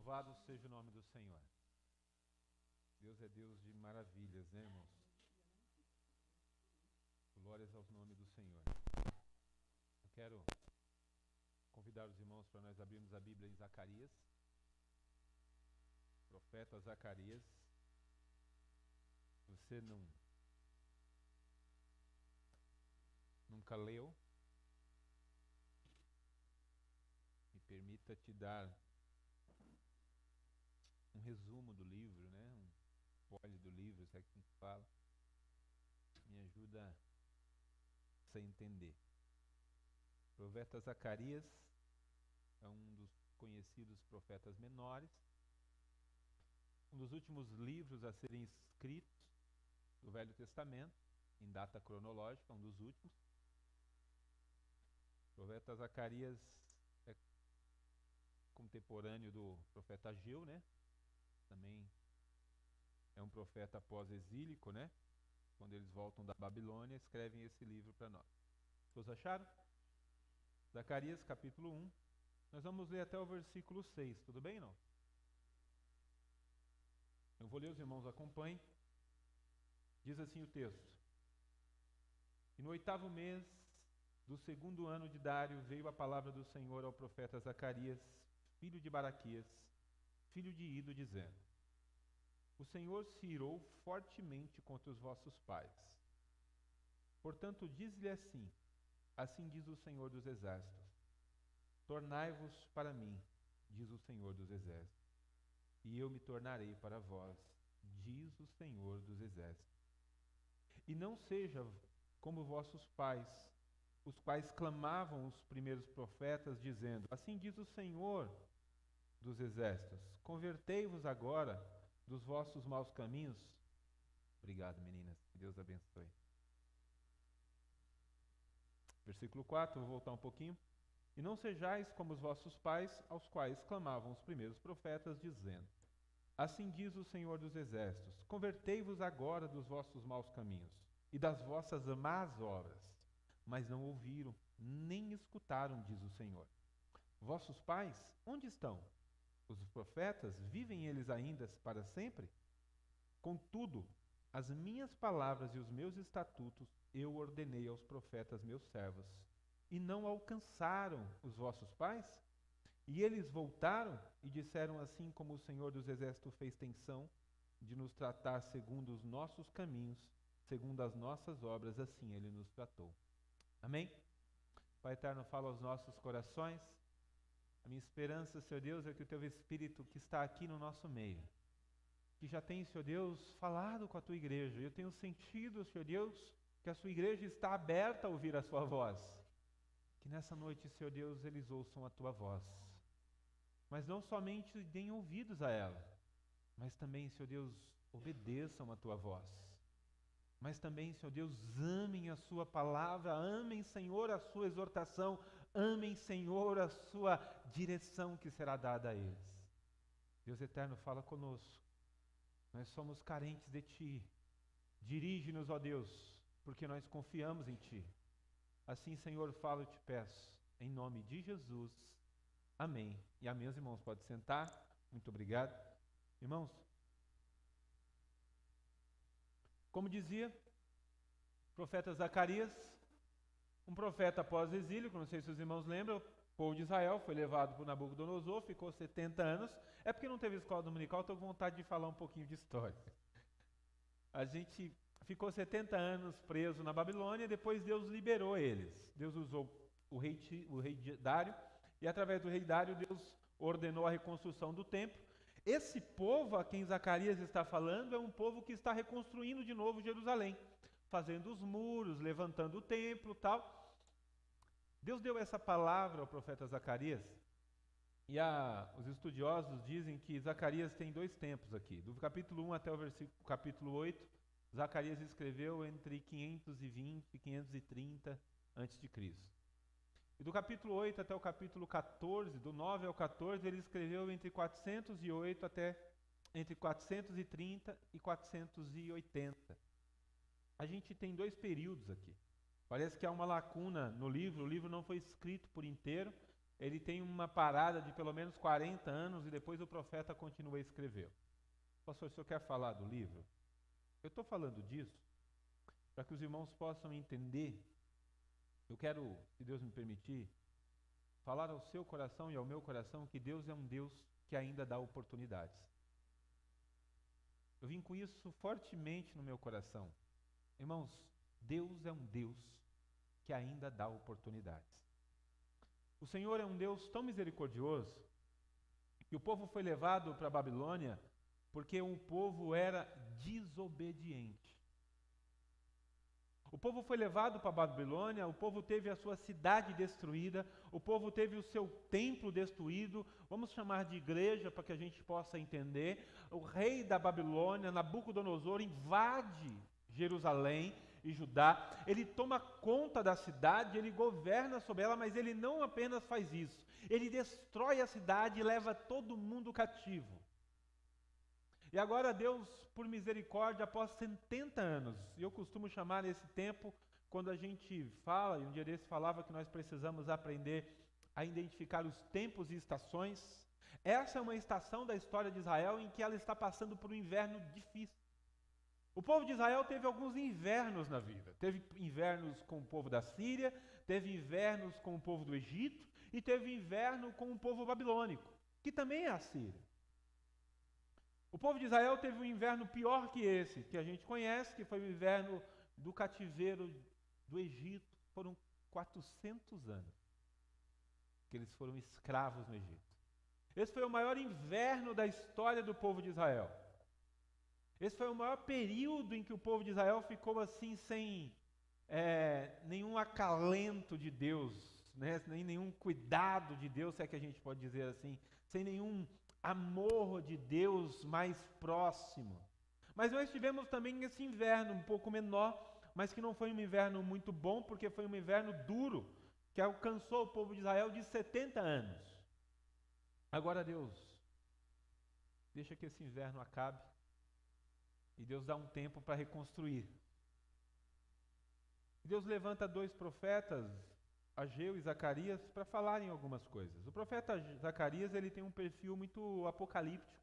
Louvado seja o nome do Senhor. Deus é Deus de maravilhas, né, irmãos? Glórias ao nome do Senhor. Eu quero convidar os irmãos para nós abrirmos a Bíblia em Zacarias. Profeta Zacarias. Se você nunca leu, me permita te dar um resumo do livro, né? Um spoiler do livro, se é que a gente fala. Me ajuda a você entender. O profeta Zacarias é um dos conhecidos profetas menores, um dos últimos livros a serem escritos do Velho Testamento, em data cronológica, um dos últimos. O profeta Zacarias é contemporâneo do profeta Ageu, né? Também é um profeta pós-exílico, né? Quando eles voltam da Babilônia, escrevem esse livro para nós. Todos acharam? Zacarias, capítulo 1. Nós vamos ler até o versículo 6, tudo bem, não? Eu vou ler, os irmãos acompanhem. Diz assim o texto. E no 8º mês do 2º ano de Dário veio a palavra do Senhor ao profeta Zacarias, filho de Baraquias, filho de Ido, dizendo: O Senhor se irou fortemente contra os vossos pais. Portanto, diz-lhe assim: Assim diz o Senhor dos Exércitos: Tornai-vos para mim, diz o Senhor dos Exércitos, e eu me tornarei para vós, diz o Senhor dos Exércitos. E não seja como vossos pais, os quais clamavam os primeiros profetas, dizendo: Assim diz o Senhor dos Exércitos: Convertei-vos agora dos vossos maus caminhos. Obrigado, meninas. Que Deus abençoe. Versículo 4, vou voltar um pouquinho. E não sejais como os vossos pais, aos quais clamavam os primeiros profetas, dizendo: Assim diz o Senhor dos Exércitos: Convertei-vos agora dos vossos maus caminhos e das vossas más obras. Mas não ouviram, nem escutaram, diz o Senhor. Vossos pais, onde estão? Os profetas, vivem eles ainda para sempre? Contudo, as minhas palavras e os meus estatutos eu ordenei aos profetas meus servos, e não alcançaram os vossos pais? E eles voltaram e disseram: Assim como o Senhor dos Exércitos fez tensão de nos tratar segundo os nossos caminhos, segundo as nossas obras, assim ele nos tratou. Amém? Pai eterno, fala aos nossos corações. A minha esperança, Senhor Deus, é que o Teu Espírito que está aqui no nosso meio, que já tem, Senhor Deus, falado com a Tua igreja. Eu tenho sentido, Senhor Deus, que a Sua igreja está aberta a ouvir a Sua voz. Que nessa noite, Senhor Deus, eles ouçam a Tua voz. Mas não somente deem ouvidos a ela, mas também, Senhor Deus, obedeçam a Tua voz. Mas também, Senhor Deus, amem a Sua palavra, amem, Senhor, a Sua exortação, amem, Senhor, a Sua direção que será dada a eles. Deus eterno, fala conosco. Nós somos carentes de Ti. Dirige-nos, ó Deus, porque nós confiamos em Ti. Assim, Senhor, falo e te peço, em nome de Jesus. Amém. E amém, os irmãos, pode sentar. Muito obrigado. Irmãos, como dizia o profeta Zacarias, um profeta pós-exílico, não sei se os irmãos lembram, o povo de Israel foi levado por Nabucodonosor, ficou 70 anos. É porque não teve escola dominical, estou com vontade de falar um pouquinho de história. A gente ficou 70 anos preso na Babilônia, depois Deus liberou eles. Deus usou o rei Dário, e através do rei Dário, Deus ordenou a reconstrução do templo. Esse povo a quem Zacarias está falando é um povo que está reconstruindo de novo Jerusalém, fazendo os muros, levantando o templo e tal. Deus deu essa palavra ao profeta Zacarias, e os estudiosos dizem que Zacarias tem 2 tempos aqui. Do capítulo 1 até o capítulo 8, Zacarias escreveu entre 520 e 530 a.C. E do capítulo 8 até o capítulo 14, do 9 ao 14, ele escreveu entre 408 até entre 430 e 480. A gente tem 2 períodos aqui. Parece que há uma lacuna no livro, o livro não foi escrito por inteiro, ele tem uma parada de pelo menos 40 anos e depois o profeta continua a escrever. Pastor, o senhor quer falar do livro? Eu estou falando disso para que os irmãos possam entender. Eu quero, se Deus me permitir, falar ao seu coração e ao meu coração que Deus é um Deus que ainda dá oportunidades. Eu vim com isso fortemente no meu coração. Irmãos, Deus é um Deus que ainda dá oportunidades. O Senhor é um Deus tão misericordioso que o povo foi levado para a Babilônia porque o povo era desobediente. O povo foi levado para a Babilônia, o povo teve a sua cidade destruída, o povo teve o seu templo destruído, vamos chamar de igreja para que a gente possa entender. O rei da Babilônia, Nabucodonosor, invade Jerusalém e Judá, ele toma conta da cidade, ele governa sobre ela, mas ele não apenas faz isso, ele destrói a cidade e leva todo mundo cativo. E agora Deus, por misericórdia, após 70 anos, e eu costumo chamar esse tempo, quando a gente fala, e um dia desse falava que nós precisamos aprender a identificar os tempos e estações, essa é uma estação da história de Israel em que ela está passando por um inverno difícil. O povo de Israel teve alguns invernos na vida, teve invernos com o povo da Síria, teve invernos com o povo do Egito, e teve inverno com o povo babilônico, que também é a Síria. O povo de Israel teve um inverno pior que esse, que a gente conhece, que foi o inverno do cativeiro do Egito. Foram 400 anos que eles foram escravos no Egito. Esse foi o maior inverno da história do povo de Israel. Esse foi o maior período em que o povo de Israel ficou assim, sem nenhum acalento de Deus, né? Nem nenhum cuidado de Deus, se é que a gente pode dizer assim, sem nenhum amor de Deus mais próximo. Mas nós tivemos também esse inverno um pouco menor, mas que não foi um inverno muito bom, porque foi um inverno duro, que alcançou o povo de Israel de 70 anos. Agora Deus deixa que esse inverno acabe, e Deus dá um tempo para reconstruir. Deus levanta 2 profetas, Ageu e Zacarias, para falarem algumas coisas. O profeta Zacarias, ele tem um perfil muito apocalíptico.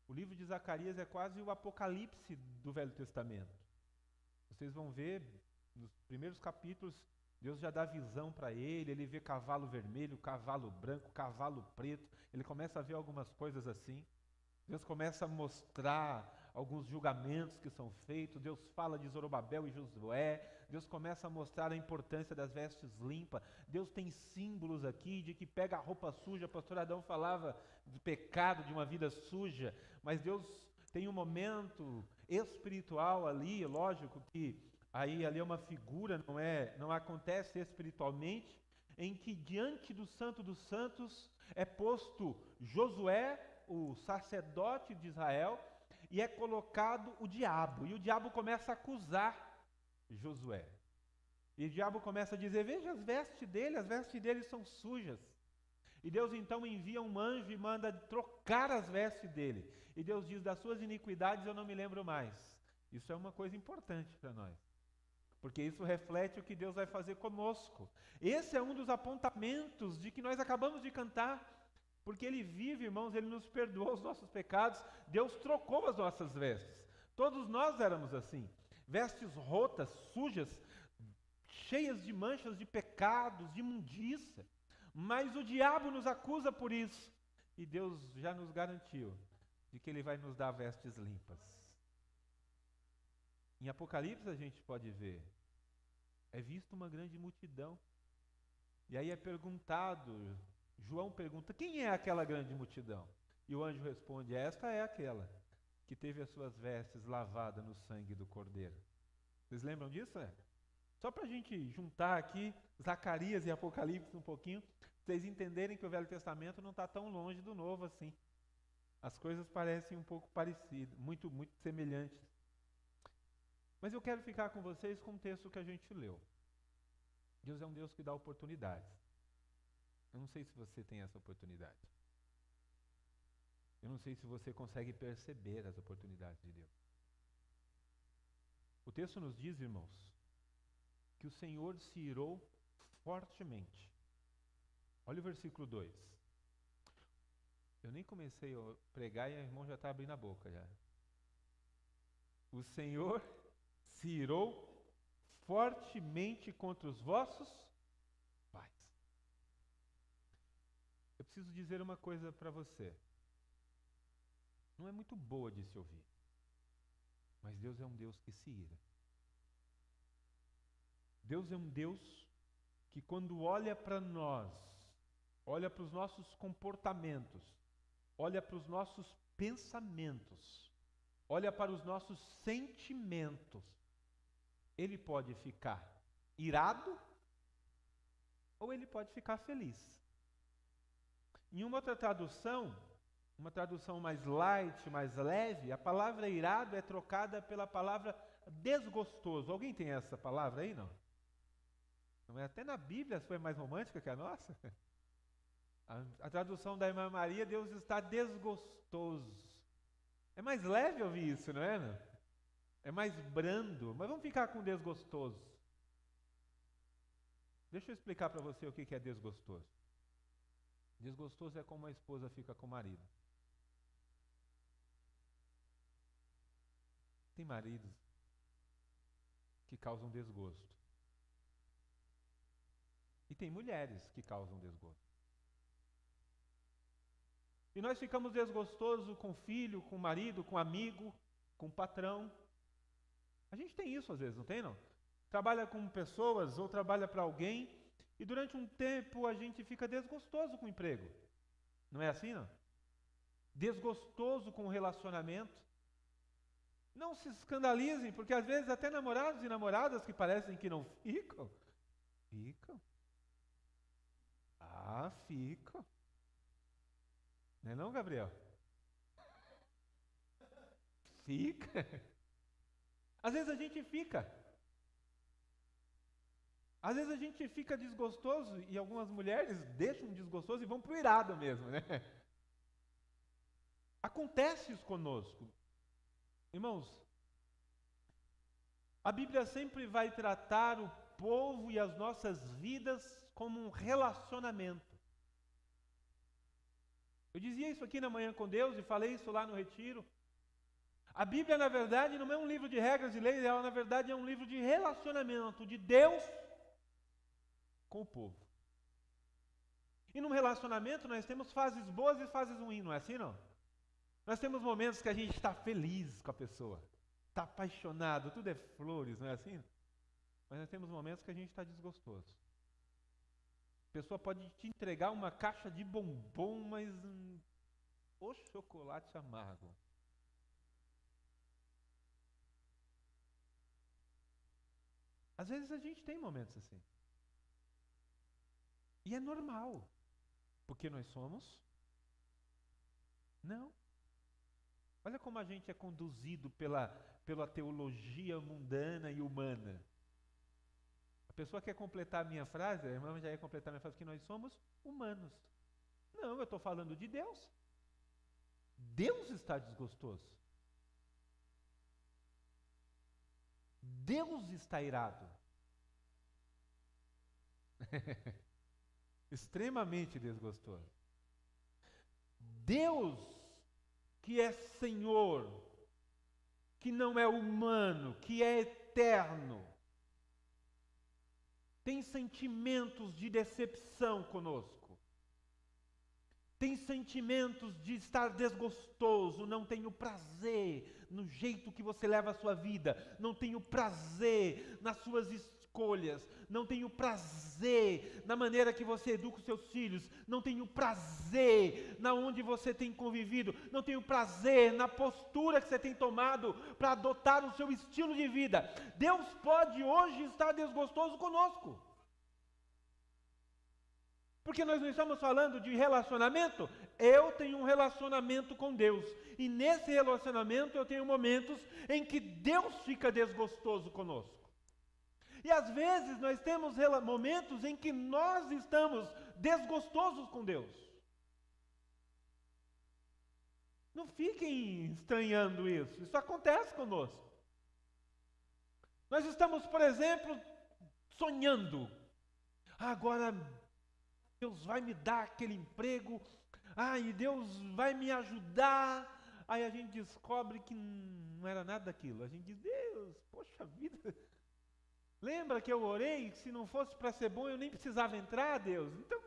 O livro de Zacarias é quase o apocalipse do Velho Testamento. Vocês vão ver, nos primeiros capítulos, Deus já dá visão para ele vê cavalo vermelho, cavalo branco, cavalo preto, ele começa a ver algumas coisas assim. Deus começa a mostrar alguns julgamentos que são feitos, Deus fala de Zorobabel e Josué, Deus começa a mostrar a importância das vestes limpas, Deus tem símbolos aqui de que pega a roupa suja, o pastor Adão falava do pecado de uma vida suja, mas Deus tem um momento espiritual ali, lógico que ali é uma figura, não acontece espiritualmente, em que diante do Santo dos Santos é posto Josué, o sacerdote de Israel, e é colocado o diabo, e o diabo começa a acusar Josué. E o diabo começa a dizer, veja as vestes dele são sujas. E Deus então envia um anjo e manda trocar as vestes dele. E Deus diz, das suas iniquidades eu não me lembro mais. Isso é uma coisa importante para nós, porque isso reflete o que Deus vai fazer conosco. Esse é um dos apontamentos de que nós acabamos de cantar. Porque Ele vive, irmãos, Ele nos perdoou os nossos pecados, Deus trocou as nossas vestes. Todos nós éramos assim, vestes rotas, sujas, cheias de manchas de pecados, de imundícia. Mas o diabo nos acusa por isso. E Deus já nos garantiu de que Ele vai nos dar vestes limpas. Em Apocalipse a gente pode ver, é visto uma grande multidão. E aí é perguntado, João pergunta, quem é aquela grande multidão? E o anjo responde, esta é aquela que teve as suas vestes lavadas no sangue do Cordeiro. Vocês lembram disso? Só para a gente juntar aqui Zacarias e Apocalipse um pouquinho, vocês entenderem que o Velho Testamento não está tão longe do Novo assim. As coisas parecem um pouco parecidas, muito semelhantes. Mas eu quero ficar com vocês com o texto que a gente leu. Deus é um Deus que dá oportunidades. Eu não sei se você tem essa oportunidade. Eu não sei se você consegue perceber as oportunidades de Deus. O texto nos diz, irmãos, que o Senhor se irou fortemente Olha o versículo 2. Eu nem comecei a pregar e o irmão já está abrindo a boca já. O Senhor se irou fortemente contra os vossos pais. Eu preciso dizer uma coisa para você. Não é muito boa de se ouvir. Mas Deus é um Deus que se ira. Deus é um Deus que quando olha para nós, olha para os nossos comportamentos, olha para os nossos pensamentos, olha para os nossos sentimentos, Ele pode ficar irado ou Ele pode ficar feliz. Em uma outra tradução, uma tradução mais light, mais leve, a palavra irado é trocada pela palavra desgostoso. Alguém tem essa palavra aí, não? Não é? Até na Bíblia foi mais romântica que a nossa. A tradução da irmã Maria, Deus está desgostoso. É mais leve ouvir isso, não é? Não? É mais brando, mas vamos ficar com desgostoso. Deixa eu explicar para você o que é desgostoso. Desgostoso é como a esposa fica com o marido. Tem maridos que causam desgosto. E tem mulheres que causam desgosto. E nós ficamos desgostosos com o filho, com o marido, com o amigo, com o patrão. A gente tem isso às vezes, não tem não? Trabalha com pessoas ou trabalha para alguém e durante um tempo a gente fica desgostoso com o emprego. Não é assim, não? Desgostoso com o relacionamento. Não se escandalizem, porque às vezes até namorados e namoradas que parecem que não ficam, ficam. Ah, ficam. Não é não, Gabriel? Fica. Às vezes a gente fica. Às vezes a gente fica desgostoso e algumas mulheres deixam desgostoso e vão pro irado mesmo, né? Acontece isso conosco. Irmãos, a Bíblia sempre vai tratar o povo e as nossas vidas como um relacionamento. Eu dizia isso aqui na Manhã com Deus e falei isso lá no retiro. A Bíblia, na verdade, não é um livro de regras e leis, ela, na verdade, é um livro de relacionamento de Deus com o povo. E num relacionamento nós temos fases boas e fases ruins, não é assim, não? Nós temos momentos que a gente está feliz com a pessoa, está apaixonado, tudo é flores, não é assim? Mas nós temos momentos que a gente está desgostoso. A pessoa pode te entregar uma caixa de bombom, mas o chocolate amargo. Às vezes a gente tem momentos assim. E é normal. Porque nós somos? Não. Olha como a gente é conduzido pela teologia mundana e humana. A pessoa quer completar a minha frase, a irmã já ia completar a minha frase, que nós somos humanos. Não, eu estou falando de Deus. Deus está desgostoso. Deus está irado. Extremamente desgostoso. Deus, que é Senhor, que não é humano, que é eterno, tem sentimentos de decepção conosco. Tem sentimentos de estar desgostoso, não tenho prazer no jeito que você leva a sua vida, não tenho prazer nas suas escolhas, não tenho prazer na maneira que você educa os seus filhos, não tenho prazer na onde você tem convivido, não tenho prazer na postura que você tem tomado para adotar o seu estilo de vida. Deus pode hoje estar desgostoso conosco. Porque nós não estamos falando de relacionamento. Eu tenho um relacionamento com Deus. E nesse relacionamento eu tenho momentos em que Deus fica desgostoso conosco. E às vezes nós temos momentos em que nós estamos desgostosos com Deus. Não fiquem estranhando isso. Isso acontece conosco. Nós estamos, por exemplo, sonhando. Agora Deus vai me dar aquele emprego, e Deus vai me ajudar. Aí a gente descobre que não era nada daquilo. A gente diz, Deus, poxa vida, lembra que eu orei, que se não fosse para ser bom eu nem precisava entrar, Deus? Então,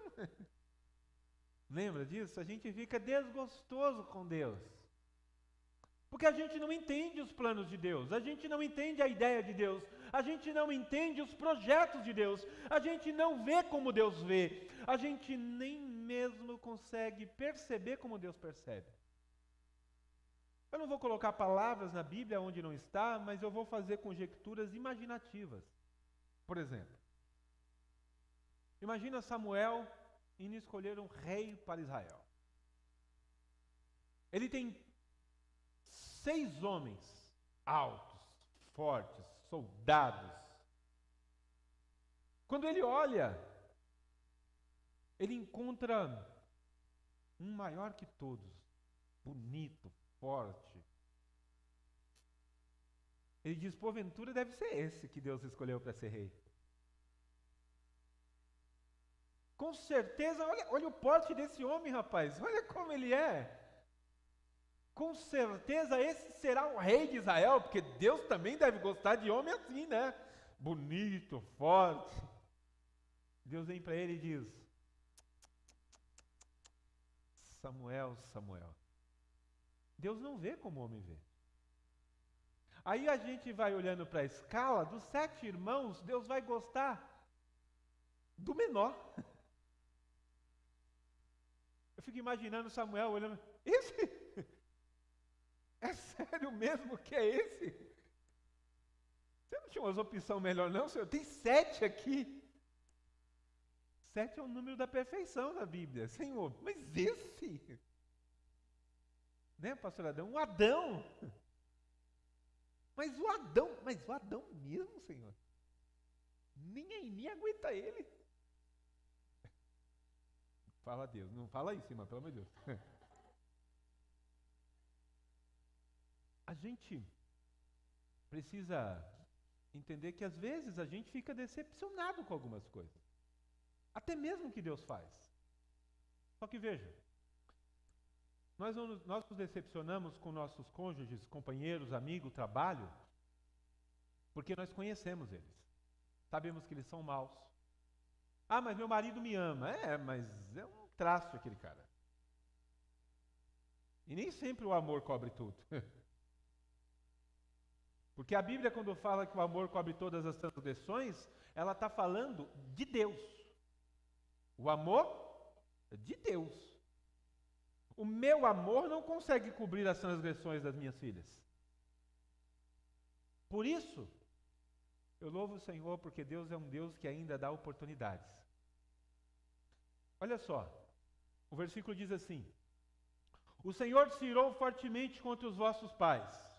lembra disso? A gente fica desgostoso com Deus. Porque a gente não entende os planos de Deus, a gente não entende a ideia de Deus, a gente não entende os projetos de Deus, a gente não vê como Deus vê, a gente nem mesmo consegue perceber como Deus percebe. Eu não vou colocar palavras na Bíblia onde não está, mas eu vou fazer conjecturas imaginativas. Por exemplo, imagina Samuel indo escolher um rei para Israel. Ele tem 6 homens altos, fortes, soldados. Quando ele olha, ele encontra um maior que todos, bonito, forte. Ele diz, porventura deve ser esse que Deus escolheu para ser rei. Com certeza, olha o porte desse homem, rapaz, olha como ele é. Com certeza esse será o rei de Israel, porque Deus também deve gostar de homem assim, né? Bonito, forte. Deus vem para ele e diz, Samuel, Samuel. Deus não vê como o homem vê. Aí a gente vai olhando para a escala, dos 7 irmãos, Deus vai gostar do menor. Eu fico imaginando Samuel olhando, esse? É sério mesmo que é esse? Você não tinha umas opções melhor não, Senhor? Tem 7 aqui. 7 é o número da perfeição na Bíblia. Senhor, mas esse? Né, pastor Adão? Um Adão. Mas o Adão mesmo, Senhor? Nem aguenta ele. Fala a Deus, não fala isso, irmão, pelo amor de Deus. A gente precisa entender que às vezes a gente fica decepcionado com algumas coisas. Até mesmo o que Deus faz. Só que veja, nós nos decepcionamos com nossos cônjuges, companheiros, amigos, trabalho, porque nós conhecemos eles. Sabemos que eles são maus. Mas meu marido me ama. Mas é um traço aquele cara. E nem sempre o amor cobre tudo. Porque a Bíblia, quando fala que o amor cobre todas as transgressões, ela está falando de Deus. O amor é de Deus. O meu amor não consegue cobrir as transgressões das minhas filhas. Por isso, eu louvo o Senhor, porque Deus é um Deus que ainda dá oportunidades. Olha só, o versículo diz assim, o Senhor se irou fortemente contra os vossos pais.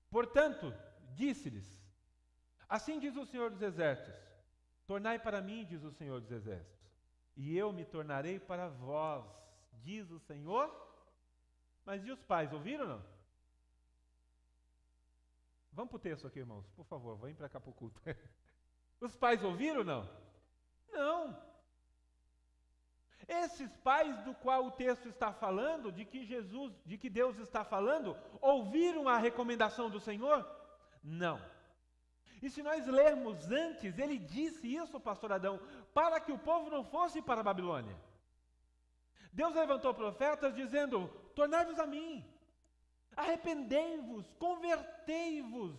Portanto, disse-lhes, assim diz o Senhor dos Exércitos, tornai para mim, diz o Senhor dos Exércitos, e eu me tornarei para vós, diz o Senhor. Mas e os pais, ouviram ou não? Vamos para o texto aqui, irmãos, por favor, vem para cá para o culto. Os pais ouviram ou não? Não. Esses pais do qual o texto está falando, de que Deus está falando, ouviram a recomendação do Senhor? Não. E se nós lermos antes, ele disse isso, pastor Adão, para que o povo não fosse para a Babilônia. Deus levantou profetas dizendo, tornai-vos a mim, arrependei-vos, convertei-vos.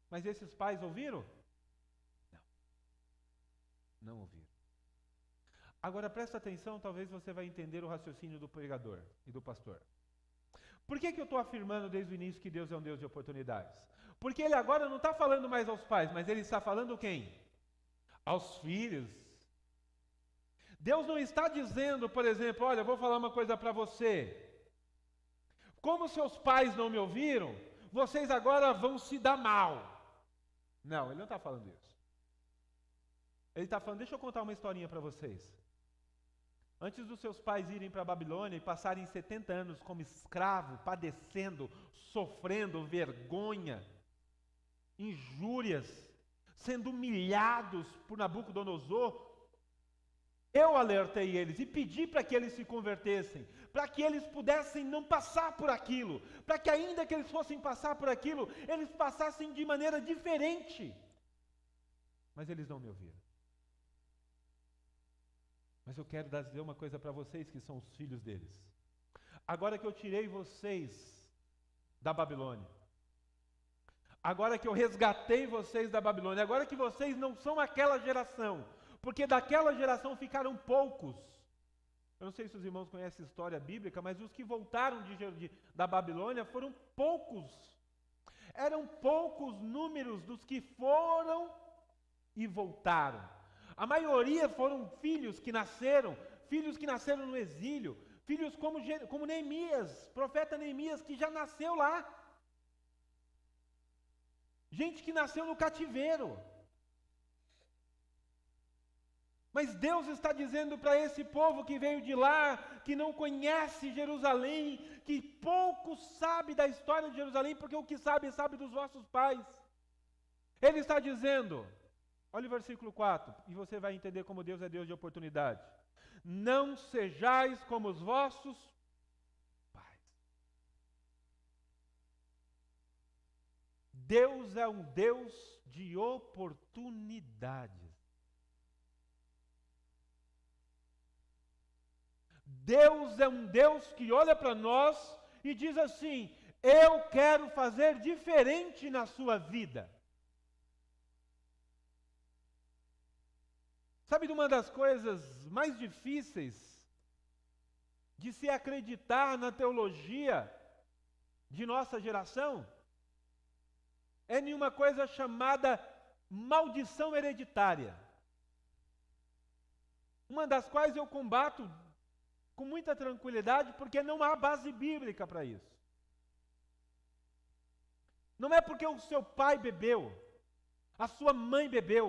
Mas esses pais ouviram? Não ouviram. Agora presta atenção, talvez você vai entender o raciocínio do pregador e do pastor. Por que eu estou afirmando desde o início que Deus é um Deus de oportunidades? Porque ele agora não está falando mais aos pais, mas ele está falando quem? Aos filhos. Deus não está dizendo, por exemplo, olha, eu vou falar uma coisa para você. Como seus pais não me ouviram, vocês agora vão se dar mal. Não, ele não está falando isso. Ele está falando, deixa eu contar uma historinha para vocês. Antes dos seus pais irem para a Babilônia e passarem 70 anos como escravo, padecendo, sofrendo vergonha, injúrias, sendo humilhados por Nabucodonosor, eu alertei eles e pedi para que eles se convertessem, para que eles pudessem não passar por aquilo, para que ainda que eles fossem passar por aquilo, eles passassem de maneira diferente. Mas eles não me ouviram. Mas eu quero dizer uma coisa para vocês que são os filhos deles. Agora que eu tirei vocês da Babilônia, agora que eu resgatei vocês da Babilônia, agora que vocês não são aquela geração, porque daquela geração ficaram poucos. Eu não sei se os irmãos conhecem a história bíblica, mas os que voltaram da Babilônia foram poucos. Eram poucos números dos que foram e voltaram. A maioria foram filhos que nasceram no exílio, filhos como Neemias, profeta Neemias, que já nasceu lá. Gente que nasceu no cativeiro. Mas Deus está dizendo para esse povo que veio de lá, que não conhece Jerusalém, que pouco sabe da história de Jerusalém, porque o que sabe dos vossos pais. Ele está dizendo, olha o versículo 4, e você vai entender como Deus é Deus de oportunidade. Não sejais como os vossos pais. Deus é um Deus de oportunidades. Deus é um Deus que olha para nós e diz assim: eu quero fazer diferente na sua vida. Sabe de uma das coisas mais difíceis de se acreditar na teologia de nossa geração? É nenhuma coisa chamada maldição hereditária. Uma das quais eu combato com muita tranquilidade, porque não há base bíblica para isso. Não é porque o seu pai bebeu, a sua mãe bebeu,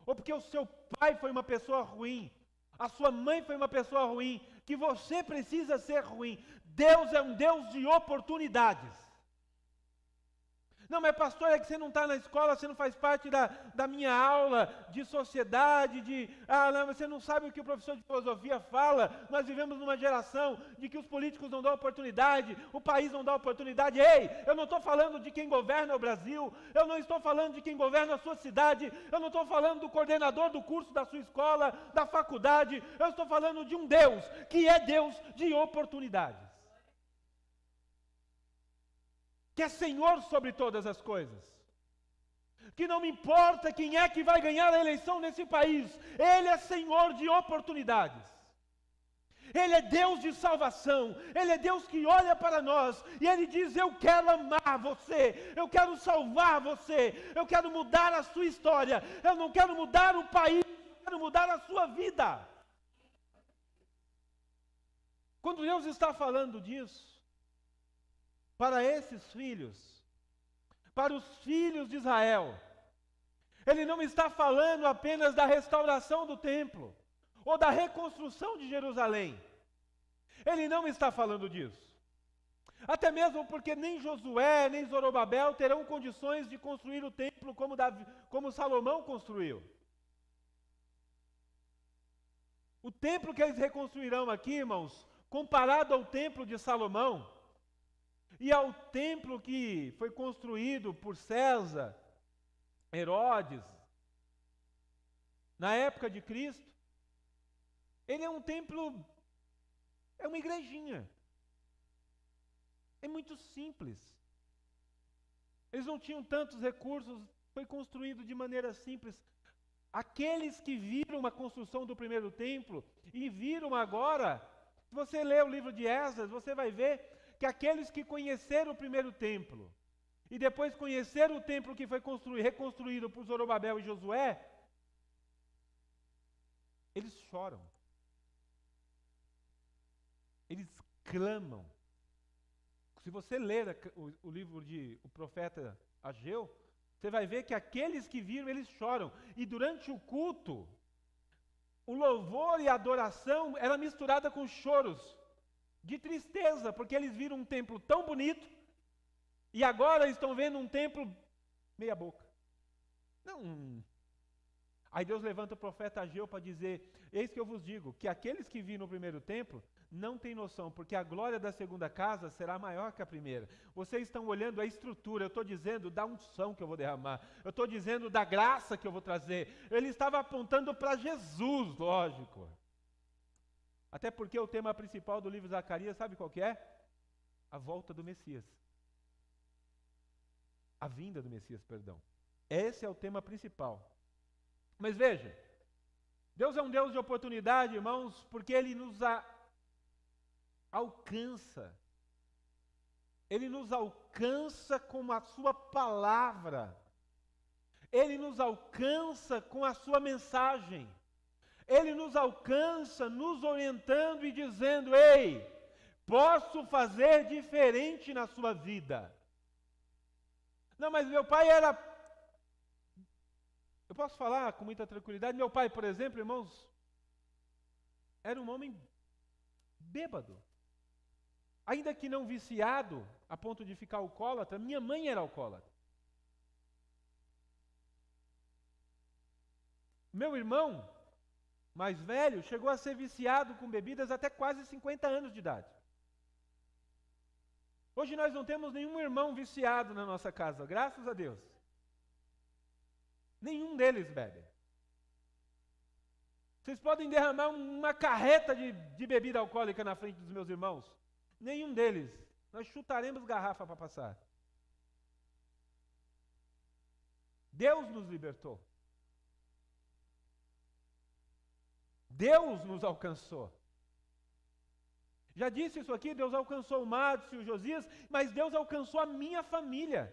ou porque o seu pai foi uma pessoa ruim, a sua mãe foi uma pessoa ruim, que você precisa ser ruim. Deus é um Deus de oportunidades. Não, mas pastor, é que você não está na escola, você não faz parte da minha aula de sociedade, não, você não sabe o que o professor de filosofia fala. Nós vivemos numa geração de que os políticos não dão oportunidade, o país não dá oportunidade. Ei, eu não estou falando de quem governa o Brasil, eu não estou falando de quem governa a sua cidade, eu não estou falando do coordenador do curso da sua escola, da faculdade, eu estou falando de um Deus, que é Deus de oportunidades. Que é Senhor sobre todas as coisas, que não me importa quem é que vai ganhar a eleição nesse país, Ele é Senhor de oportunidades, Ele é Deus de salvação, Ele é Deus que olha para nós, e Ele diz: eu quero amar você, eu quero salvar você, eu quero mudar a sua história, eu não quero mudar o país, eu quero mudar a sua vida. Quando Deus está falando disso, para esses filhos, para os filhos de Israel, Ele não está falando apenas da restauração do templo, ou da reconstrução de Jerusalém. Ele não está falando disso. Até mesmo porque nem Josué, nem Zorobabel terão condições de construir o templo como Salomão construiu. O templo que eles reconstruirão aqui, irmãos, comparado ao templo de Salomão, e ao templo que foi construído por César, Herodes, na época de Cristo, ele é um templo, é uma igrejinha. É muito simples. Eles não tinham tantos recursos, foi construído de maneira simples. Aqueles que viram a construção do primeiro templo e viram agora, se você ler o livro de Esdras, você vai ver que aqueles que conheceram o primeiro templo e depois conheceram o templo que foi reconstruído por Zorobabel e Josué, eles choram, eles clamam. Se você ler o livro o profeta Ageu, você vai ver que aqueles que viram, eles choram. E durante o culto, o louvor e a adoração era misturada com choros, de tristeza, porque eles viram um templo tão bonito, e agora estão vendo um templo meia boca. Não. Aí Deus levanta o profeta Ageu para dizer, eis que eu vos digo, que aqueles que viram no primeiro templo não têm noção, porque a glória da segunda casa será maior que a primeira. Vocês estão olhando a estrutura, eu estou dizendo da unção que eu vou derramar, eu estou dizendo da graça que eu vou trazer. Ele estava apontando para Jesus, lógico. Até porque o tema principal do livro de Zacarias, sabe qual que é? A volta do Messias. A vinda do Messias, perdão. Esse é o tema principal. Mas veja, Deus é um Deus de oportunidade, irmãos, porque Ele nos alcança. Ele nos alcança com a sua palavra. Ele nos alcança com a sua mensagem. Ele nos alcança nos orientando e dizendo, ei, posso fazer diferente na sua vida. Não, mas meu pai era... Eu posso falar com muita tranquilidade, meu pai, por exemplo, irmãos, era um homem bêbado. Ainda que não viciado, a ponto de ficar alcoólatra, minha mãe era alcoólatra. Meu irmão, mais velho, chegou a ser viciado com bebidas até quase 50 anos de idade. Hoje nós não temos nenhum irmão viciado na nossa casa, graças a Deus. Nenhum deles bebe. Vocês podem derramar uma carreta de bebida alcoólica na frente dos meus irmãos? Nenhum deles. Nós chutaremos garrafa para passar. Deus nos libertou. Deus nos alcançou. Já disse isso aqui, Deus alcançou o Márcio e o Josias, mas Deus alcançou a minha família.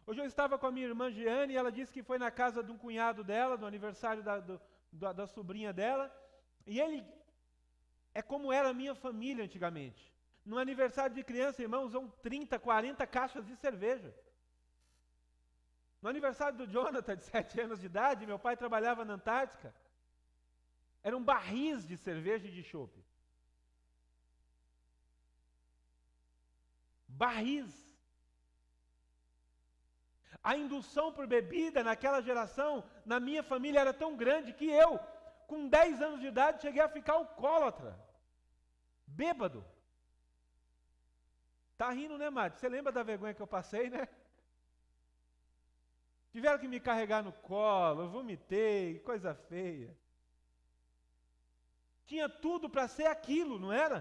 Hoje eu estava com a minha irmã Giane e ela disse que foi na casa de um cunhado dela, do aniversário da sobrinha dela, e ele é como era a minha família antigamente. No aniversário de criança, irmãos, são 30, 40 caixas de cerveja. No aniversário do Jonathan, de 7 anos de idade, meu pai trabalhava na Antártica, eram barris de cerveja e de chopp. Barris. A indução por bebida naquela geração, na minha família, era tão grande que eu, com 10 anos de idade, cheguei a ficar alcoólatra. Bêbado. Tá rindo, né, Márcio? Você lembra da vergonha que eu passei, né? Tiveram que me carregar no colo, eu vomitei, coisa feia. Tinha tudo para ser aquilo, não era?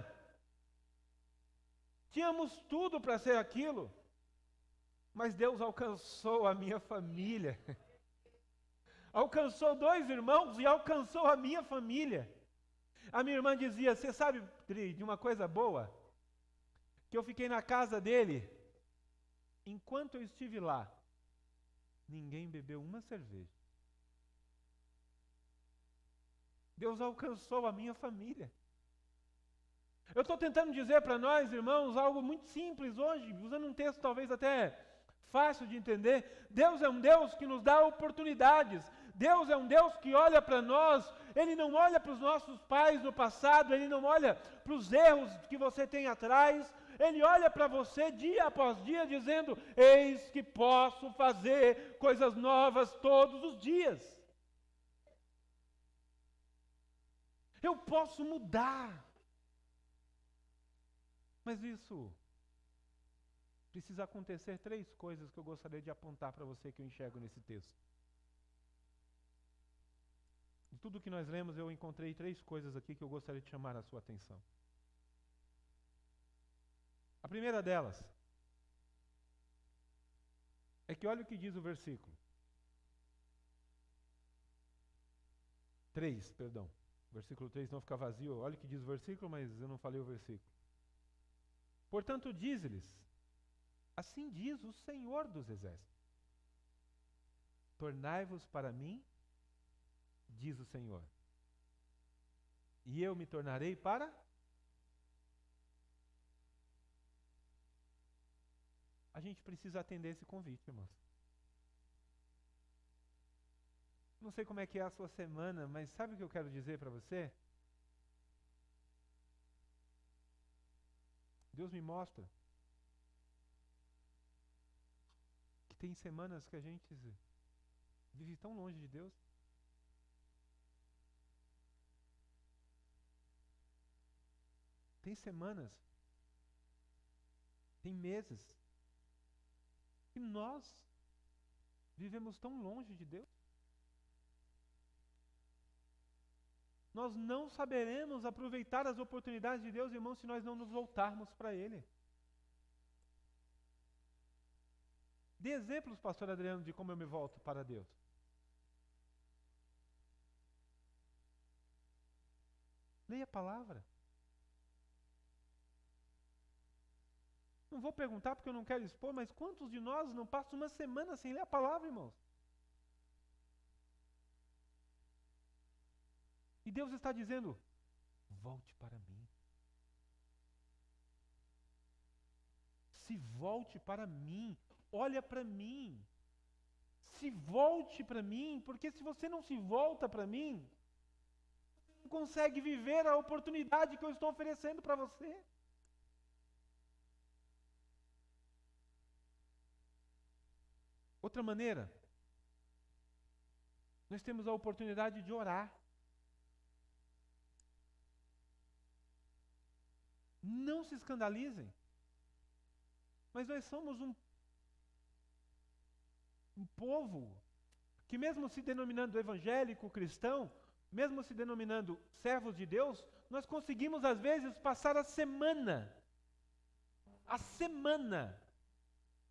Tínhamos tudo para ser aquilo. Mas Deus alcançou a minha família. Alcançou 2 irmãos e alcançou a minha família. A minha irmã dizia, você sabe, Dri, de uma coisa boa? Que eu fiquei na casa dele, enquanto eu estive lá, ninguém bebeu uma cerveja. Deus alcançou a minha família. Eu estou tentando dizer para nós, irmãos, algo muito simples hoje, usando um texto talvez até fácil de entender. Deus é um Deus que nos dá oportunidades. Deus é um Deus que olha para nós. Ele não olha para os nossos pais no passado, Ele não olha para os erros que você tem atrás. Ele olha para você dia após dia dizendo, eis que posso fazer coisas novas todos os dias. Eu posso mudar. Mas isso precisa acontecer 3 coisas que eu gostaria de apontar para você que eu enxergo nesse texto. De tudo que nós lemos, eu encontrei 3 coisas aqui que eu gostaria de chamar a sua atenção. A primeira delas é que olha o que diz o versículo. 3, perdão. Versículo 3 não fica vazio. Olha o que diz o versículo, mas eu não falei o versículo. Portanto, diz-lhes, assim diz o Senhor dos Exércitos, tornai-vos para mim, diz o Senhor, e eu me tornarei para... A gente precisa atender esse convite, irmãos. Não sei como é que é a sua semana, mas sabe o que eu quero dizer para você? Deus me mostra que tem semanas que a gente vive tão longe de Deus. Tem semanas, tem meses, que nós vivemos tão longe de Deus. Nós não saberemos aproveitar as oportunidades de Deus, irmãos, se nós não nos voltarmos para Ele. Dê exemplos, pastor Adriano, de como eu me volto para Deus. Leia a palavra. Não vou perguntar porque eu não quero expor, mas quantos de nós não passam uma semana sem ler a palavra, irmãos? E Deus está dizendo, volte para mim. Se volte para mim. Olha para mim. Se volte para mim, porque se você não se volta para mim, você não consegue viver a oportunidade que eu estou oferecendo para você. Outra maneira, nós temos a oportunidade de orar. Não se escandalizem, mas nós somos um povo que, mesmo se denominando evangélico, cristão, mesmo se denominando servos de Deus, nós conseguimos às vezes passar a semana,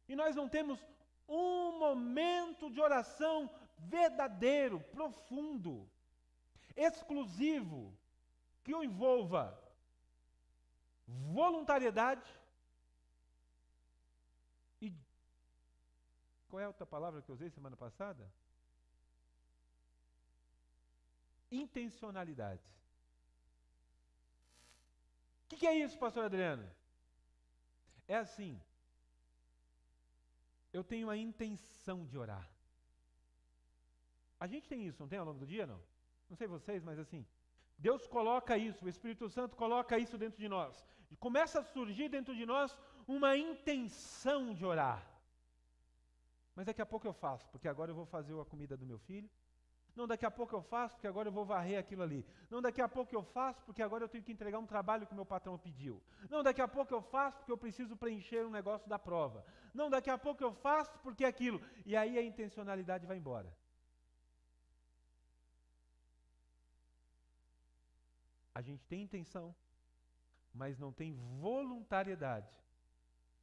e nós não temos um momento de oração verdadeiro, profundo, exclusivo, que o envolva voluntariedade e qual é a outra palavra que eu usei semana passada? Intencionalidade. O que é isso, pastor Adriano? É assim, eu tenho a intenção de orar. A gente tem isso, não tem ao longo do dia, não? Não sei vocês, mas assim, Deus coloca isso, o Espírito Santo coloca isso dentro de nós. E começa a surgir dentro de nós uma intenção de orar. Mas daqui a pouco eu faço, porque agora eu vou fazer a comida do meu filho. Não, daqui a pouco eu faço, porque agora eu vou varrer aquilo ali. Não, daqui a pouco eu faço, porque agora eu tenho que entregar um trabalho que o meu patrão pediu. Não, daqui a pouco eu faço, porque eu preciso preencher um negócio da prova. Não, daqui a pouco eu faço, porque aquilo. E aí a intencionalidade vai embora. A gente tem intenção, mas não tem voluntariedade.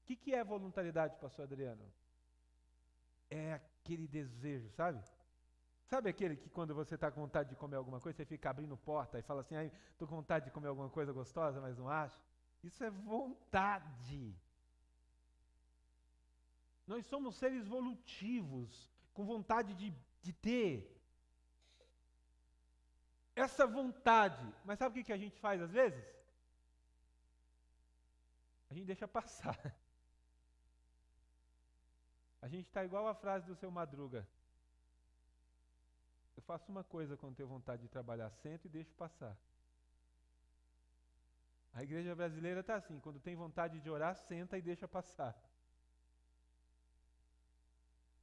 O que é voluntariedade, pastor Adriano? É aquele desejo, sabe? Sabe aquele que quando você está com vontade de comer alguma coisa, você fica abrindo porta e fala assim, estou com vontade de comer alguma coisa gostosa, mas não acho? Isso é vontade. Nós somos seres volutivos, com vontade de ter essa vontade. Mas sabe o que a gente faz às vezes? A gente deixa passar. A gente está igual a frase do seu Madruga. Eu faço uma coisa quando tenho vontade de trabalhar, sento e deixo passar. A igreja brasileira está assim, quando tem vontade de orar, senta e deixa passar.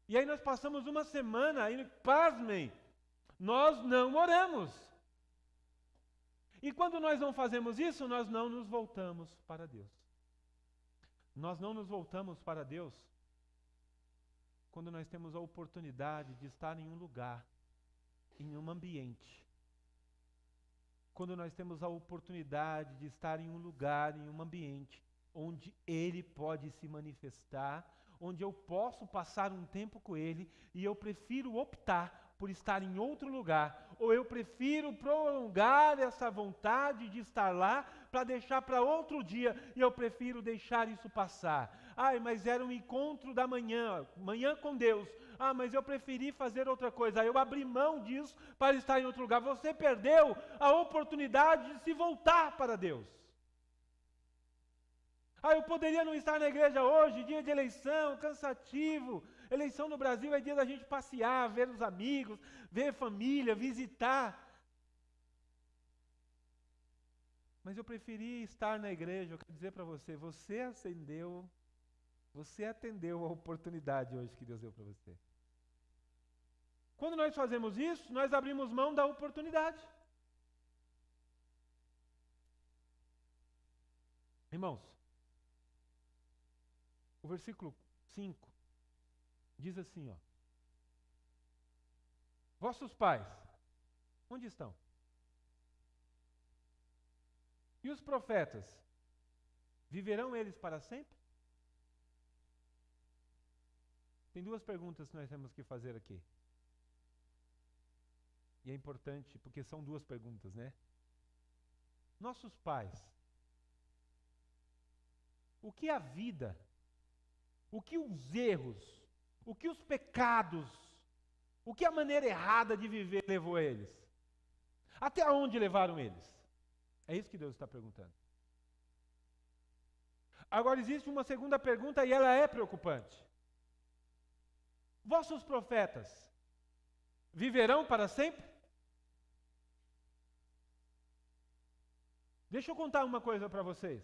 E aí nós passamos uma semana, e pasmem, nós não oramos. E quando nós não fazemos isso, nós não nos voltamos para Deus. Nós não nos voltamos para Deus quando nós temos a oportunidade de estar em um lugar, em um ambiente. Quando nós temos a oportunidade de estar em um lugar, em um ambiente, onde Ele pode se manifestar, onde eu posso passar um tempo com Ele, e eu prefiro optar por estar em outro lugar, ou eu prefiro prolongar essa vontade de estar lá para deixar para outro dia, e eu prefiro deixar isso passar. Mas era um encontro da manhã com Deus. Mas eu preferi fazer outra coisa. Eu abri mão disso para estar em outro lugar. Você perdeu a oportunidade de se voltar para Deus. Eu poderia não estar na igreja hoje, dia de eleição, cansativo. Eleição no Brasil é dia da gente passear, ver os amigos, ver família, visitar. Mas eu preferi estar na igreja. Eu quero dizer para você, você acendeu Você atendeu a oportunidade hoje que Deus deu para você. Quando nós fazemos isso, nós abrimos mão da oportunidade. Irmãos, o versículo 5 diz assim, ó. Vossos pais, onde estão? E os profetas, viverão eles para sempre? Tem duas perguntas que nós temos que fazer aqui. E é importante, porque são duas perguntas, né? Nossos pais, o que a vida, o que os erros, o que os pecados, o que a maneira errada de viver levou eles? Até onde levaram eles? É isso que Deus está perguntando. Agora existe uma segunda pergunta e ela é preocupante. Vossos profetas viverão para sempre? Deixa eu contar uma coisa para vocês.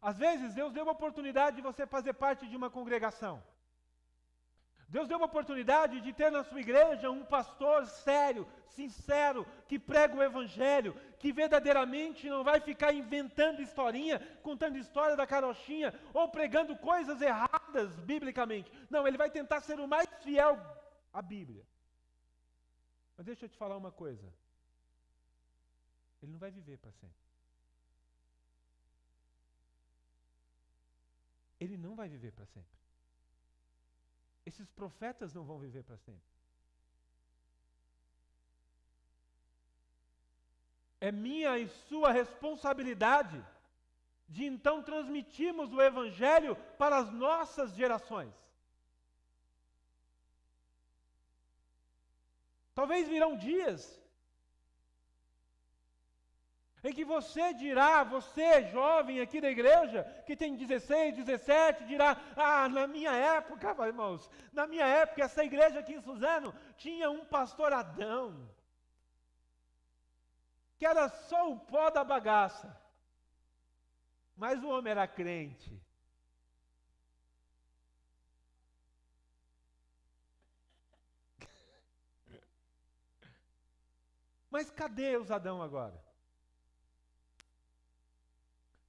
Às vezes Deus deu a oportunidade de você fazer parte de uma congregação. Deus deu a oportunidade de ter na sua igreja um pastor sério, sincero, que prega o evangelho, que verdadeiramente não vai ficar inventando historinha, contando história da carochinha, ou pregando coisas erradas biblicamente. Não, ele vai tentar ser o mais fiel à Bíblia. Mas deixa eu te falar uma coisa. Ele não vai viver para sempre. Ele não vai viver para sempre. Esses profetas não vão viver para sempre. É minha e sua responsabilidade de então transmitirmos o Evangelho para as nossas gerações. Talvez virão dias em que você dirá, você jovem aqui da igreja, que tem 16, 17, dirá, na minha época, irmãos, na minha época, essa igreja aqui em Suzano tinha um pastor Adão, que era só o pó da bagaça, mas o homem era crente. Mas cadê os Adão agora?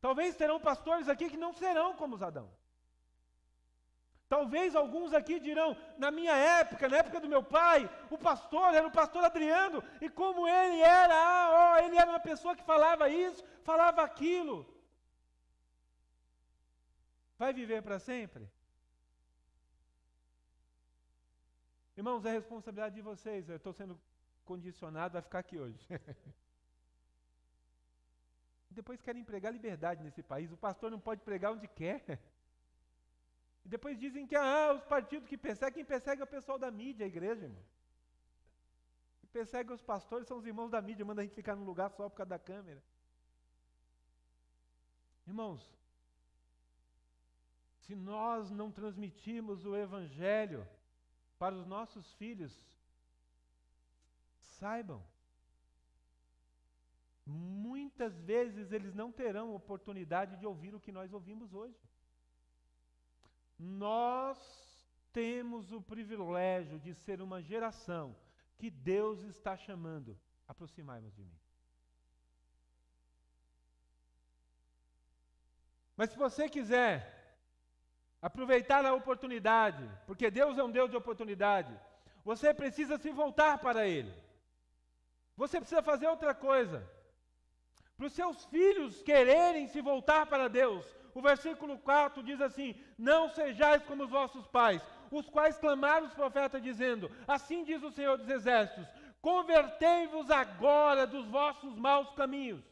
Talvez terão pastores aqui que não serão como os Adão. Talvez alguns aqui dirão, na minha época, na época do meu pai, o pastor era o pastor Adriano, e como ele era, ele era uma pessoa que falava isso, falava aquilo. Vai viver para sempre? Irmãos, é responsabilidade de vocês, eu estou sendo condicionado a ficar aqui hoje. Depois querem pregar liberdade nesse país. O pastor não pode pregar onde quer. E depois dizem que os partidos que perseguem, quem persegue é o pessoal da mídia, a igreja, irmão. Quem persegue os pastores são os irmãos da mídia, manda a gente ficar num lugar só por causa da câmera. Irmãos, se nós não transmitirmos o Evangelho para os nossos filhos, saibam, muitas vezes eles não terão oportunidade de ouvir o que nós ouvimos hoje. Nós temos o privilégio de ser uma geração que Deus está chamando. Aproximai-vos de mim. Mas se você quiser aproveitar a oportunidade, porque Deus é um Deus de oportunidade, você precisa se voltar para Ele. Você precisa fazer outra coisa. Para os seus filhos quererem se voltar para Deus. O versículo 4 diz assim, não sejais como os vossos pais, os quais clamaram os profetas dizendo, assim diz o Senhor dos Exércitos, convertei-vos agora dos vossos maus caminhos.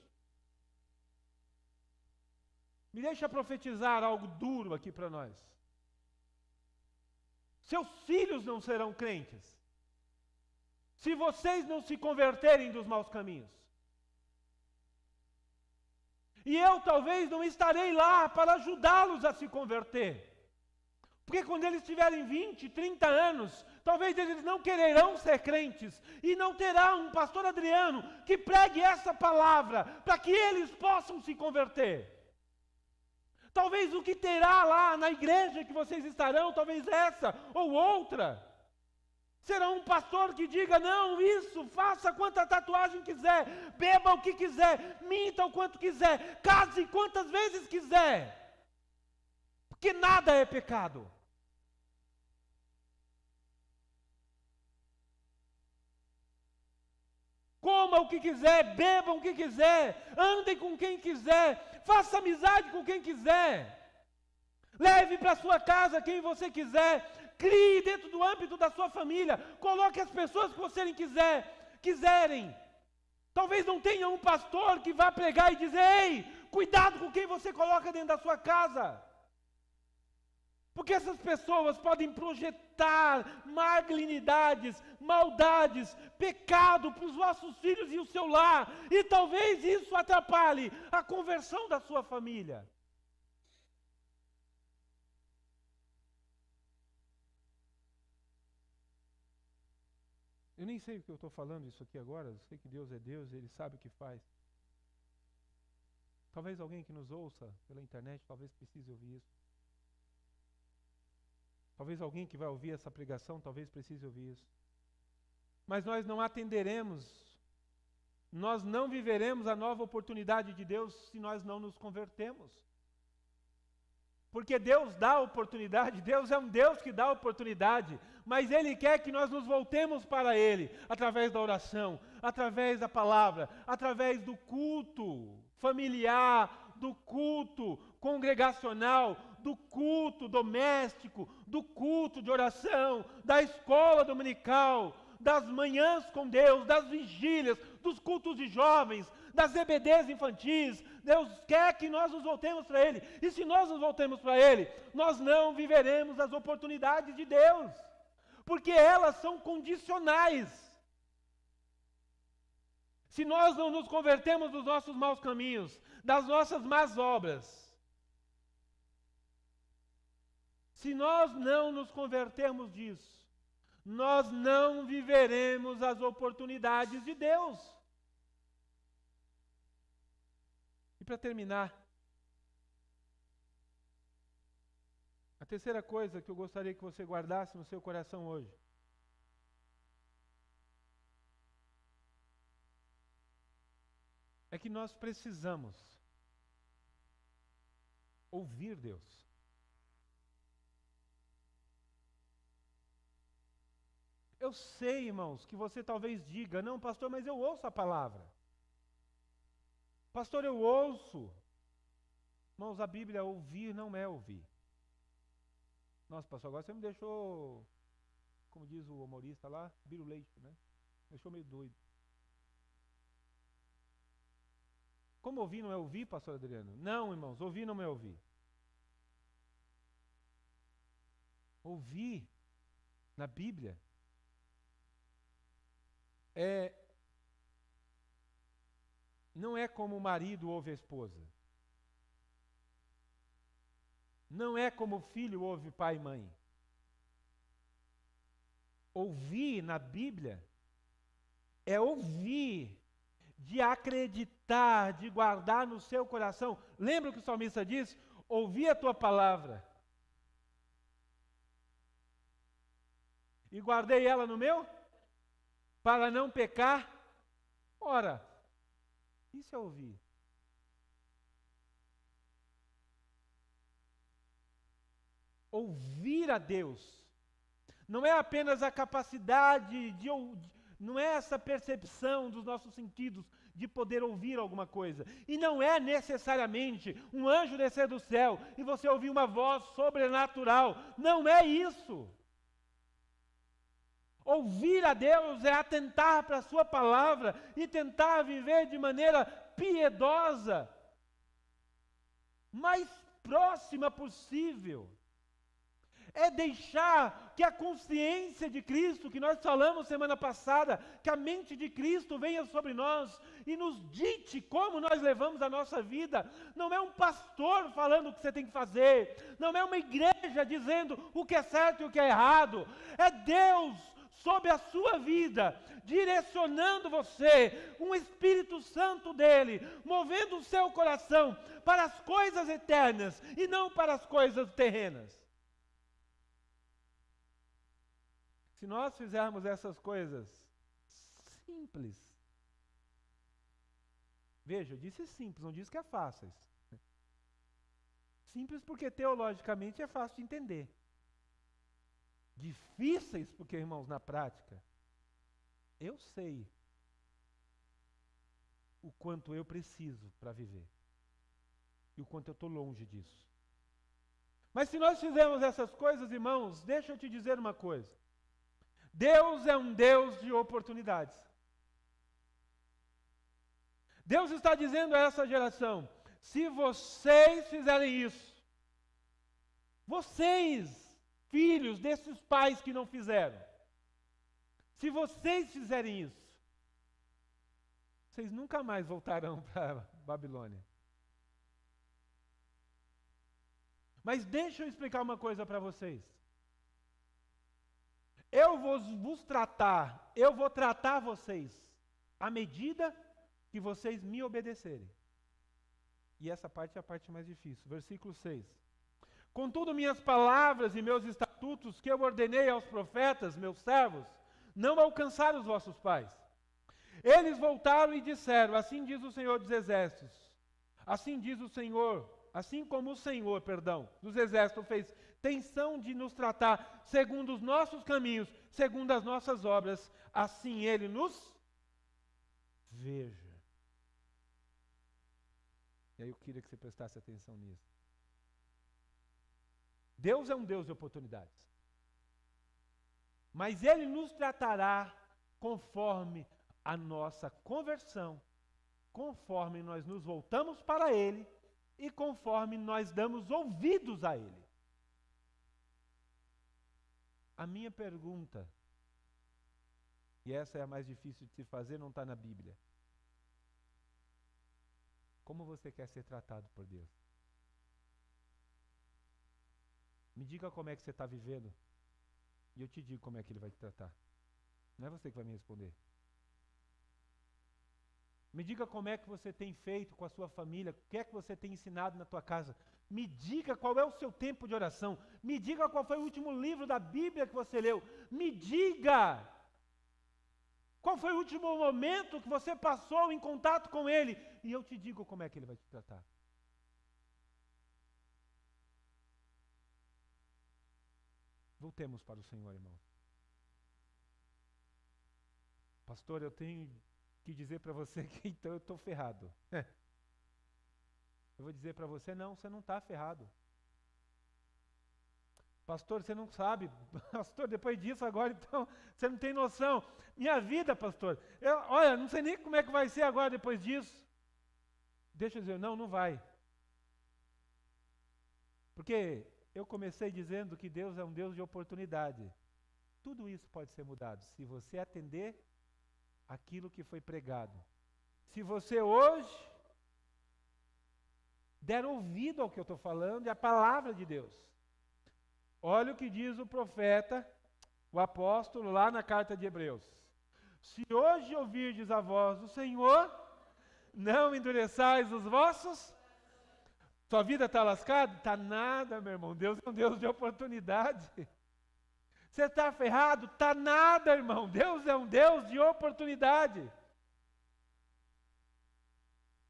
Me deixa profetizar algo duro aqui para nós. Seus filhos não serão crentes, se vocês não se converterem dos maus caminhos. E eu talvez não estarei lá para ajudá-los a se converter. Porque quando eles tiverem 20, 30 anos, talvez eles não quererão ser crentes. E não terá um pastor Adriano que pregue essa palavra para que eles possam se converter. Talvez o que terá lá na igreja que vocês estarão, talvez essa ou outra. Será um pastor que diga, não, isso, faça quanta tatuagem quiser, beba o que quiser, minta o quanto quiser, case quantas vezes quiser. Porque nada é pecado. Coma o que quiser, beba o que quiser, andem com quem quiser, faça amizade com quem quiser, leve para sua casa quem você quiser, crie dentro do âmbito da sua família, coloque as pessoas que você quiserem. Talvez não tenha um pastor que vá pregar e dizer, ei, cuidado com quem você coloca dentro da sua casa. Porque essas pessoas podem projetar malignidades, maldades, pecado para os vossos filhos e o seu lar. E talvez isso atrapalhe a conversão da sua família. Eu nem sei o que eu estou falando isso aqui agora. Eu sei que Deus é Deus, Ele sabe o que faz. Talvez alguém que nos ouça pela internet, talvez precise ouvir isso. Talvez alguém que vai ouvir essa pregação, talvez precise ouvir isso. Mas nós não atenderemos, nós não viveremos a nova oportunidade de Deus se nós não nos convertemos. Porque Deus dá oportunidade, Deus é um Deus que dá oportunidade, mas Ele quer que nós nos voltemos para Ele, através da oração, através da palavra, através do culto familiar, do culto congregacional, do culto doméstico, do culto de oração, da escola dominical, das manhãs com Deus, das vigílias, dos cultos de jovens, das EBDs infantis. Deus quer que nós nos voltemos para Ele. E se nós nos voltemos para Ele, nós não viveremos as oportunidades de Deus, porque elas são condicionais. Se nós não nos convertemos dos nossos maus caminhos, das nossas más obras, se nós não nos convertermos disso, nós não viveremos as oportunidades de Deus. E para terminar, a terceira coisa que eu gostaria que você guardasse no seu coração hoje é que nós precisamos ouvir Deus. Eu sei, irmãos, que você talvez diga, não, pastor, mas eu ouço a palavra. Pastor, eu ouço. Irmãos, a Bíblia, ouvir não é ouvir. Nossa, pastor, agora você me deixou, como diz o humorista lá, biruleito, né? Deixou meio doido. Como ouvir não é ouvir, pastor Adriano? Não, irmãos, ouvir não é ouvir. Ouvir, na Bíblia, não é como o marido ouve a esposa. Não é como o filho ouve pai e mãe. Ouvir na Bíblia é ouvir, de acreditar, de guardar no seu coração. Lembra o que o salmista diz? Ouvi a tua palavra e guardei ela no meu, para não pecar. Ora, isso é ouvir. Ouvir a Deus não é apenas a capacidade não é essa percepção dos nossos sentidos de poder ouvir alguma coisa. E não é necessariamente um anjo descer do céu e você ouvir uma voz sobrenatural. Não é isso. Ouvir a Deus é atentar para a sua palavra e tentar viver de maneira piedosa, mais próxima possível. É deixar que a consciência de Cristo, que nós falamos semana passada, que a mente de Cristo venha sobre nós e nos dite como nós levamos a nossa vida. Não é um pastor falando o que você tem que fazer, não é uma igreja dizendo o que é certo e o que é errado. É Deus sobre a sua vida, direcionando você, um Espírito Santo dele, movendo o seu coração para as coisas eternas e não para as coisas terrenas. Se nós fizermos essas coisas simples, veja, eu disse simples, não disse que é fáceis. Simples porque teologicamente é fácil de entender. Difíceis porque, irmãos, na prática, eu sei o quanto eu preciso para viver. E o quanto eu estou longe disso. Mas se nós fizermos essas coisas, irmãos, deixa eu te dizer uma coisa. Deus é um Deus de oportunidades. Deus está dizendo a essa geração, se vocês fizerem isso, vocês, filhos desses pais que não fizeram, se vocês fizerem isso, vocês nunca mais voltarão para a Babilônia. Mas deixa eu explicar uma coisa para vocês. Eu vou tratar vocês à medida que vocês me obedecerem. E essa parte é a parte mais difícil. Versículo 6. Contudo, minhas palavras e meus estatutos que eu ordenei aos profetas, meus servos, não alcançaram os vossos pais. Eles voltaram e disseram, assim diz o Senhor dos Exércitos, assim como o Senhor dos Exércitos fez tensão de nos tratar segundo os nossos caminhos, segundo as nossas obras, assim Ele nos veja. E aí eu queria que você prestasse atenção nisso. Deus é um Deus de oportunidades. Mas Ele nos tratará conforme a nossa conversão, conforme nós nos voltamos para Ele e conforme nós damos ouvidos a Ele. A minha pergunta, e essa é a mais difícil de se fazer, não está na Bíblia. Como você quer ser tratado por Deus? Me diga como é que você está vivendo, e eu te digo como é que Ele vai te tratar. Não é você que vai me responder. Me diga como é que você tem feito com a sua família, o que é que você tem ensinado na tua casa. Me diga qual é o seu tempo de oração. Me diga qual foi o último livro da Bíblia que você leu. Me diga qual foi o último momento que você passou em contato com Ele. E eu te digo como é que Ele vai te tratar. Voltemos para o Senhor, irmãos. Pastor, eu tenho que dizer para você que então eu estou ferrado. Eu vou dizer para você, não, você não está ferrado. Pastor, você não sabe. Pastor, depois disso agora, então, você não tem noção. Minha vida, pastor, olha, não sei nem como é que vai ser agora depois disso. Deixa eu dizer, não vai. Porque eu comecei dizendo que Deus é um Deus de oportunidade. Tudo isso pode ser mudado se você atender aquilo que foi pregado. Se você hoje der ouvido ao que eu estou falando e à palavra de Deus. Olha o que diz o profeta, o apóstolo, lá na carta de Hebreus. Se hoje ouvirdes a voz do Senhor, não endureçais os vossos. Sua vida está lascada? Está nada, meu irmão. Deus é um Deus de oportunidade. Você está ferrado? Está nada, irmão. Deus é um Deus de oportunidade.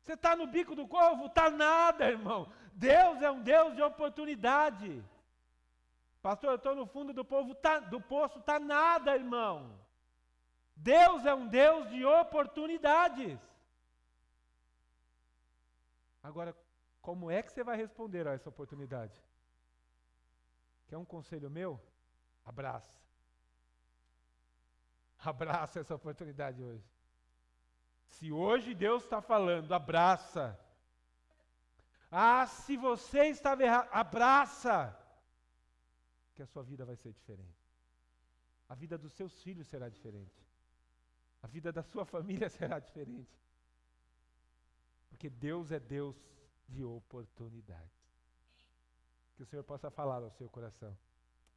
Você está no bico do corvo? Está nada, irmão. Deus é um Deus de oportunidade. Pastor, eu estou no fundo do poço. Está nada, irmão. Deus é um Deus de oportunidades. Agora, como é que você vai responder a essa oportunidade? Quer um conselho meu? Abraça. Abraça essa oportunidade hoje. Se hoje Deus está falando, abraça. Se você estava errado, abraça. Que a sua vida vai ser diferente. A vida dos seus filhos será diferente. A vida da sua família será diferente. Porque Deus é Deus de oportunidades. Que o Senhor possa falar ao seu coração.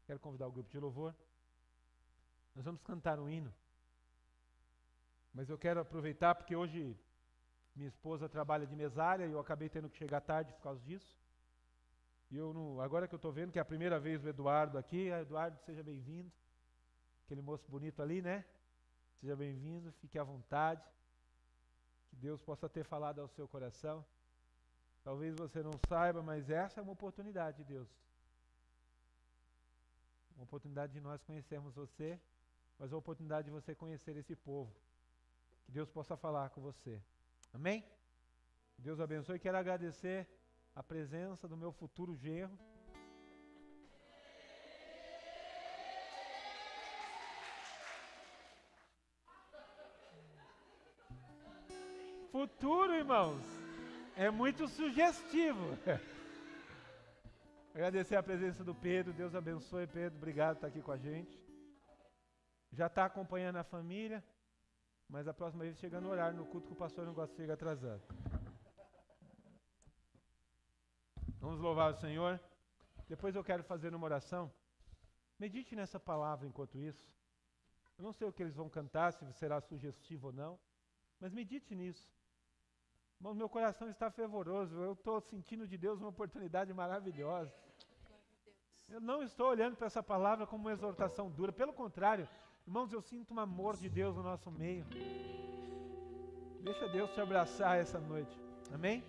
Quero convidar o grupo de louvor. Nós vamos cantar um hino. Mas eu quero aproveitar porque hoje minha esposa trabalha de mesária e eu acabei tendo que chegar tarde por causa disso. E agora que eu estou vendo que é a primeira vez o Eduardo aqui, Eduardo, seja bem-vindo. Aquele moço bonito ali, né? Seja bem-vindo, fique à vontade. Que Deus possa ter falado ao seu coração. Talvez você não saiba, mas essa é uma oportunidade de Deus. Uma oportunidade de nós conhecermos você, mas uma oportunidade de você conhecer esse povo. Que Deus possa falar com você. Amém? Deus abençoe. Quero agradecer a presença do meu futuro genro. Futuro, irmãos, é muito sugestivo. Agradecer a presença do Pedro. Deus abençoe, Pedro. Obrigado por estar aqui com a gente. Já está acompanhando a família, mas a próxima vez chega no horário no culto que o pastor não gosta de chegar atrasado. Vamos louvar o Senhor. Depois eu quero fazer uma oração. Medite nessa palavra enquanto isso. Eu não sei o que eles vão cantar, se será sugestivo ou não, mas medite nisso. Irmão, meu coração está fervoroso. Eu estou sentindo de Deus uma oportunidade maravilhosa. Eu não estou olhando para essa palavra como uma exortação dura. Pelo contrário, irmãos, eu sinto um amor de Deus no nosso meio. Deixa Deus te abraçar essa noite. Amém?